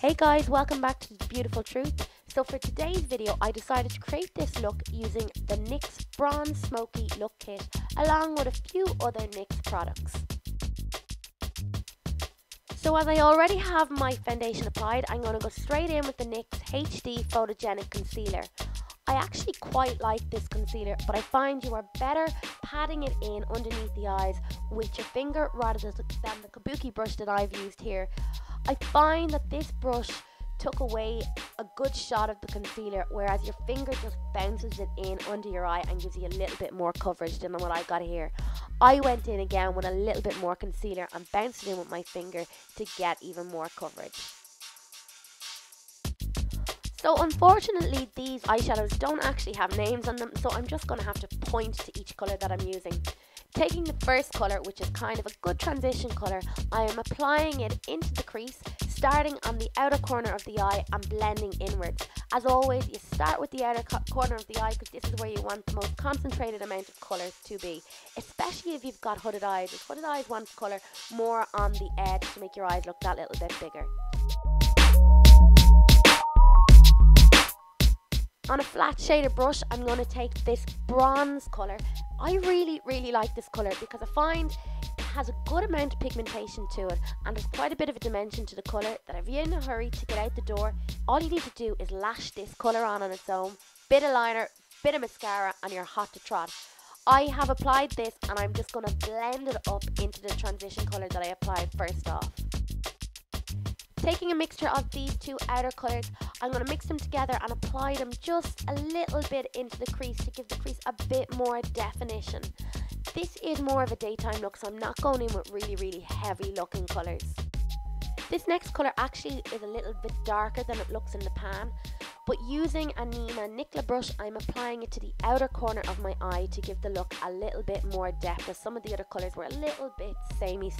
Hey guys, welcome back to The Beautiful Truth. So for today's video, I decided to create this look using the NYX Bronze Smokey look kit along with a few other NYX products. So as I already have my foundation applied, I'm going to go straight in with the NYX HD Photogenic Concealer. I actually quite like this concealer, but I find you are better patting it in underneath the eyes with your finger rather than the kabuki brush that I've used here. I find that this brush took away a good shot of the concealer, whereas your finger just bounces it in under your eye and gives you a little bit more coverage than what I got here. I went in again with a little bit more concealer and bounced it in with my finger to get even more coverage. So unfortunately these eyeshadows don't actually have names on them, so I'm just going to have to point to each colour that I'm using. Taking the first colour, which is kind of a good transition colour, I am applying it into the crease, starting on the outer corner of the eye and blending inwards. As always, you start with the outer corner of the eye because this is where you want the most concentrated amount of colour to be, especially if you've got hooded eyes. If hooded eyes want colour more on the edge to make your eyes look that little bit bigger. On a flat shaded brush, I'm going to take this bronze colour. I really like this colour because I find it has a good amount of pigmentation to it and there's quite a bit of a dimension to the colour that if you're in a hurry to get out the door, all you need to do is lash this colour on its own, bit of liner, bit of mascara and you're hot to trot. I have applied this and I'm just going to blend it up into the transition colour that I applied first off. Taking a mixture of these two outer colours, I'm going to mix them together and apply them just a little bit into the crease to give the crease a bit more definition. This is more of a daytime look, so I'm not going in with really heavy looking colours. This next colour actually is a little bit darker than it looks in the pan, but using a Nima Nickel brush, I'm applying it to the outer corner of my eye to give the look a little bit more depth, as some of the other colours were a little bit samey.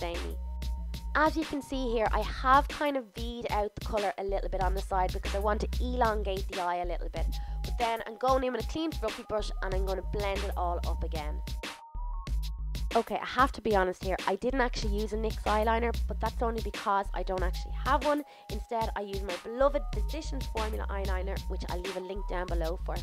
As you can see here, I have kind of V'd out the colour a little bit on the side because I want to elongate the eye a little bit. But then I'm going in with a clean fluffy brush and I'm going to blend it all up again. Okay, I have to be honest here, I didn't actually use a NYX eyeliner, but that's only because I don't actually have one. Instead, I use my beloved Physicians Formula eyeliner, which I'll leave a link down below for.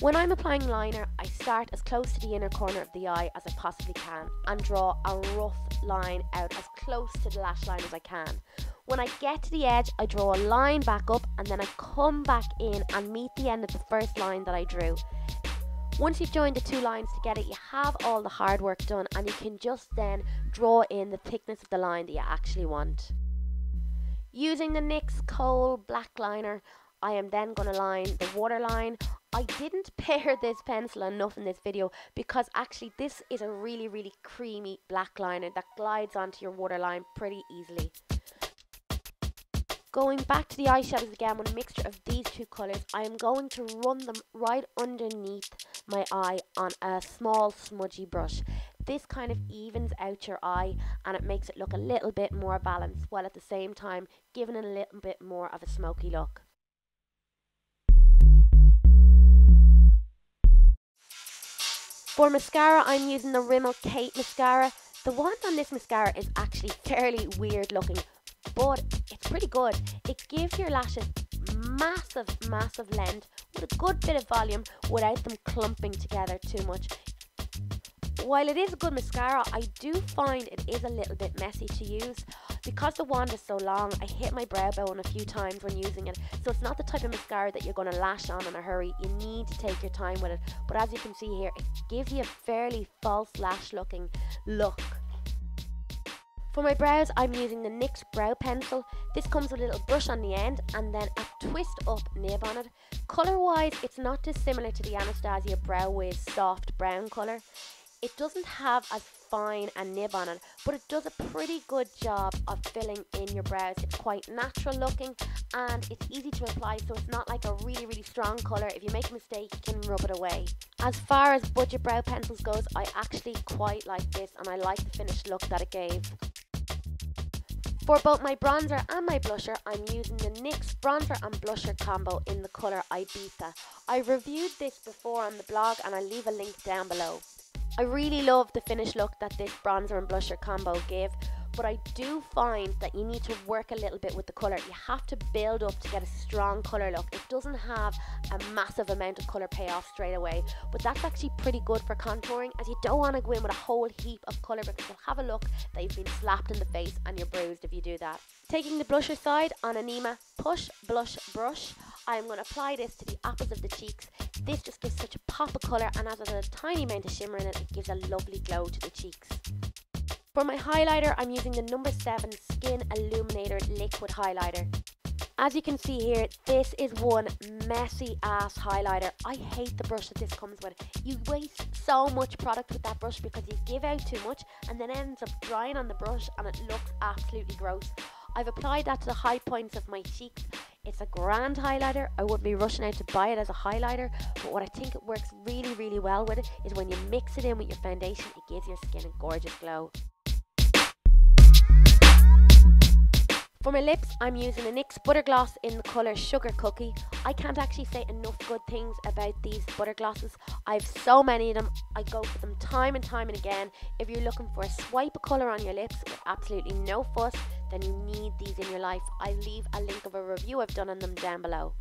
When I'm applying liner, I start as close to the inner corner of the eye as I possibly can and draw a rough line out as close to the lash line as I can. When I get to the edge, I draw a line back up and then I come back in and meet the end of the first line that I drew. Once you've joined the two lines together, you have all the hard work done and you can just then draw in the thickness of the line that you actually want. Using the NYX Kohl black liner, I am then going to line the waterline. I didn't pair this pencil enough in this video because actually this is a really creamy black liner that glides onto your waterline pretty easily. Going back to the eyeshadows again with a mixture of these two colours, I am going to run them right underneath my eye on a small smudgy brush. This kind of evens out your eye and it makes it look a little bit more balanced while at the same time giving it a little bit more of a smoky look. For mascara, I'm using the Rimmel Kate mascara. The wand on this mascara is actually fairly weird looking, but it's pretty good. It gives your lashes massive length with a good bit of volume without them clumping together too much. While it is a good mascara, I do find it is a little bit messy to use. Because the wand is so long, I hit my brow bone a few times when using it, so it's not the type of mascara that you're going to lash on in a hurry. You need to take your time with it, but as you can see here, it gives you a fairly false lash looking look. For my brows, I'm using the NYX brow pencil. This comes with a little brush on the end and then a twist up nib on it. Colour wise, it's not dissimilar to the Anastasia Brow Wiz soft brown colour. It doesn't have as fine a nib on it, but it does a pretty good job of filling in your brows. It's quite natural looking and it's easy to apply, so it's not like a really strong colour. If you make a mistake, you can rub it away. As far as budget brow pencils goes, I actually quite like this and I like the finished look that it gave. For both my bronzer and my blusher, I'm using the NYX bronzer and blusher combo in the colour Ibiza. I reviewed this before on the blog and I'll leave a link down below. I really love the finished look that this bronzer and blusher combo give, but I do find that you need to work a little bit with the colour. You have to build up to get a strong colour look. It doesn't have a massive amount of colour payoff straight away, but that's actually pretty good for contouring, as you don't want to go in with a whole heap of colour because you'll have a look that you've been slapped in the face and you're bruised if you do that. Taking the blusher side on a Nima Push Blush brush, I'm going to apply this to the apples of the cheeks. This just gives such a pop of colour, and as it has a tiny amount of shimmer in it, it gives a lovely glow to the cheeks. For my highlighter, I'm using the number 7 Skin Illuminator Liquid Highlighter. As you can see here, this is one messy ass highlighter. I hate the brush that this comes with. You waste so much product with that brush because you give out too much and then it ends up drying on the brush and it looks absolutely gross. I've applied that to the high points of my cheeks. It's a grand highlighter. I wouldn't be rushing out to buy it as a highlighter, but what I think it works really, really well with it is when you mix it in with your foundation, it gives your skin a gorgeous glow. For my lips, I'm using a NYX Butter Gloss in the colour Sugar Cookie. I can't actually say enough good things about these butter glosses. I have so many of them. I go for them time and time and again. If you're looking for a swipe of colour on your lips with absolutely no fuss, then you need these in your life. I'll leave a link of a review I've done on them down below.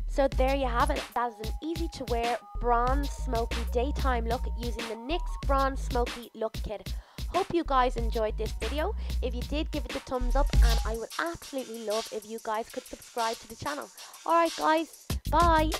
So there you have it. That is an easy to wear bronze smoky daytime look using the NYX Bronze Smokey look kit. Hope you guys enjoyed this video. If you did, give it the thumbs up, and I would absolutely love if you guys could subscribe to the channel. Alright guys, bye!